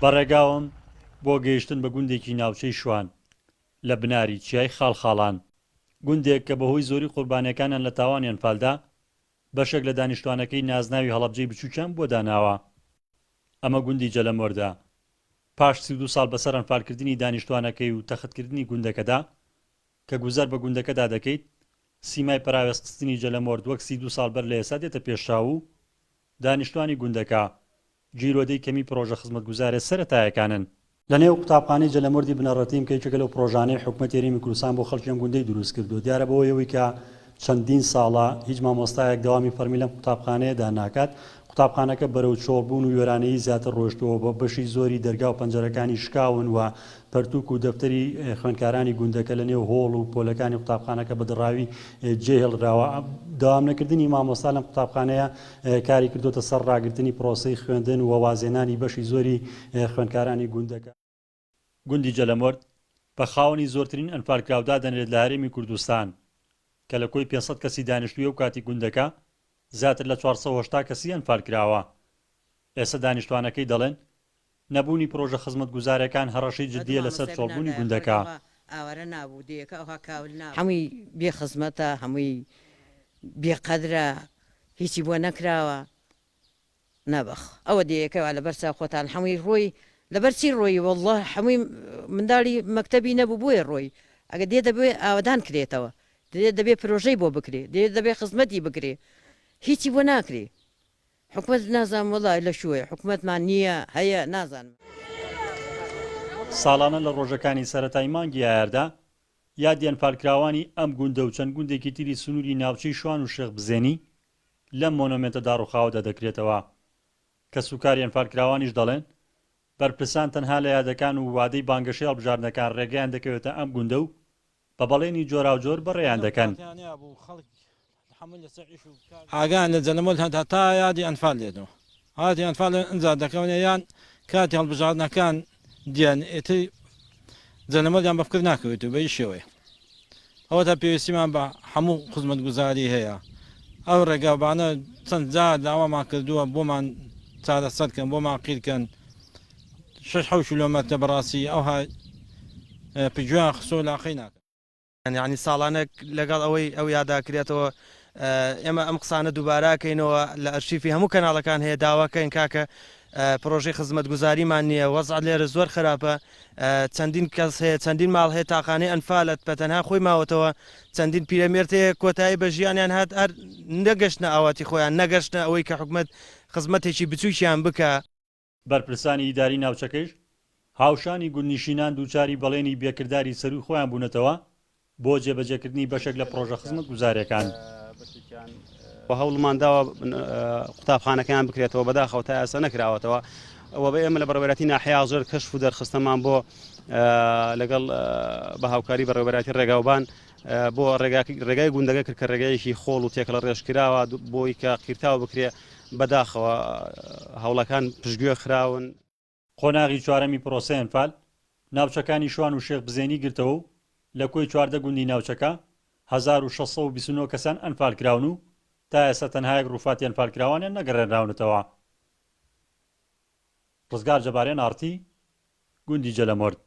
بەڕێگاوم بۆ گەیشتن بە گوندێکی ناوچەی شوان لە بناری چیای خاڵخاڵان، گوندێک کە بەهۆی زۆری قوربانیەکانیان لە تاوانیان فالدا بەشێک لە دانیشتوانەکەی نازناوی هەڵەبجەی بچووکیان بۆ داناوە. ئەمە گوندی جەلەمۆردە پاش 32 ساڵ بەسەر ئەنفالکردنی دانیشتوانەکەی و تەختکردنی گوندەکەدا کە گوزەر بە گوندەکەدا دەکەیت، سیمای پراوێستنی جەلەمۆرد وەک 32 ساڵ بەر لە ئێستا دێتە پێشاو و دانیشتوانی گوندەکە جیرۆدەی کەمی پرۆژە خزمەتگوزارێ سەرەتایەکانن. لە نێو قوتابخانەی جەلەمۆردی بنەڕەتیم کە یەکێکە لەو پرۆژانەی حکوومەتی هەرێمی کوردستان بۆ خەڵکیان گوندەی دروست کردو. دیارە بەوەیەوەی کە چەندین ساڵە هیچ مامۆستایەک دەوامی فەرمی لەم قوتابخانەیەدا ناکات، قوتابخانەکە بەرەو چۆڵبوون و وێرانەیی زیاتر ڕۆشتەوە، بە بەشی زۆری دەرگا و پەنجەرەکانی شکاون و پەرتووک و دەفتەری خوێندکارانی گوندەکە لە نێو هۆڵ و پۆلەکانی قوتابخانەکە بە دڕاوی جێهێڵراوە. داوام نەکردنی مامۆستا لەم قوتابخانەیە کاری کردوتە سەر ڕاگررتنی پرۆسەی خوێندن و وازێنانی بەشی زۆری خوێندکارانی گوندەکە. گوندی جەلەمۆرد بە خاوەنی زۆرترین ئەنفالکراودا دەنرێت لە هەرێمی کوردستان کە لە کۆی 500 کەسی دانیشتوویە و کاتی گوندەکە زیاتر لە 480 کەسی ئەنفالکراوە. ئێستا دانیشتوانەکەی دەڵێن نەبوونی پرۆژە خزمەتگوزارەکان هەڕەشەی جددیە لەسەر چۆڵبوونی گوندەکە. هەمووی بێ خزمەتە، هەمووی بێقەدرە، هیچی بۆ نەکراوە نەبخ ئەوە دیەکەوە لە بەرسا خۆتان هەمووی ڕۆی لەبەرچی ڕۆی والله هەمووی منداڵی مەکتەبی نەبوو بۆیە ڕۆی ئەگە دێ دەبێ ئاوادان کرێتەوە، دەبێ پرۆژەی بۆ بکرێ، دەبێ خزمەتی بکرێ، هیچی بۆ ناکرێ. حکومت نازانم وڵای لە شوێ حکومتمان نییە هەیە نازانم. ساڵانە لە ڕۆژەکانی سەرەتای مانگی ئایاردا یادی ئەنفالکراوانی ئەم گوندە و چەند گوندێکی تری سنووری ناوچەی شوان و شێخ بزێنی لەم مۆنۆمێنتە داڕوخاوەدا دەکرێتەوە کە سوکاری ئەنفالکراوانیش دەڵێن بەرپرسان تەنها لە یادەکان و وادەی بانگەشەی هەڵبژاردنەکان ڕێگەیان دەکەوێتە ئەم گوندە و بە بەڵێنی جۆراوجۆر بەڕێیان دەکەن. ئاگان لە جەلەمۆرد هەتا تا یادی ئەنفال لێنەوە، هاتی ئەنفال ئەنجا دەکەونە یان کاتی هەڵبژاردنەکان دیان ئێتی جەلەمۆردیان بەفکر ناکەوێت و بەی شێوەیە. ئەوە تا پێویستیمان بە هەموو خزمەتگوزاری هەیە. ئەو ڕێگاوانە چەند جار داوامان کردووە بۆمان چارەسەرکەن، بۆمان قیرکەن 6 کیلۆمەتر بەڕاستی ئەوها پجویان خسۆ لاقەی ناکەن. یعنی ساڵانە لەگەڵ ئەوەی ئەو یاداکرێتەوە ئێمە ئەم قسانە دووباراکەینەوە لە ئەرشیفی هەموو کەناڵەکان هەیە داواکەین کاکە پرۆژەی خزمەتگوزاریمان نییە، وەزع لێرە زۆر خراپە، چەندین کەس هەیە، چەندین ماڵ هەیە تاقانەی ئەنفالت بە تەنها خۆی ماوەتەوە، چەندین پیرەمێرد هەیە کۆتایی بە ژیانیان هات هەر نەگەشتە ئاواتی خۆیان، نەگەشتە ئەوەی کە حکومت خزمەتێکی بچووکیان بکە. بەرپرسانی ئیداری ناوچەکەش هاوشانی گوندنشینان دووچاری بەڵێنی بێکرداری سەروی خۆیان بوونەتەوە بۆ جێبەجێکردنی بەشێک لە پرۆژە خزمەتگوزاریەکان. بە هەوڵمانداوە قوتابخانەکەیان بکرێتەوە بەداخەوە تا ئێستا نەکراوەتەوە. ئەوە بە ئێمە لە بەڕێوەبەتی ناحیا زۆر کەشف و دەرخستەمان بۆ لەگەڵ بە هاوکاری بەڕێوەبەتی ڕێگاوبان بۆ ڕێگای گوندەکە کرد کە ڕێگایەکی خۆڵ و تێکەڵە ڕێژکراوە بۆی کە قیرتاوە بکرێ بەداخەوە هەوڵەکان پشتگوێ خراون. قۆناغی چوارەمی پرۆسەی ئەنفال ناوچەکانی شوان و شێخ بزێنی گرتەوە و لە کۆی 14 گوندی ناوچەکە 1629 کەسان ئەنفالکراون و تا ئێستا تەنها یەک ڕووفاتی ئەنفالکراوانیان نەگەڕێنراونەتەوە. ڕزگار جەبارێن ئارتی گوندی جەلەمۆرد.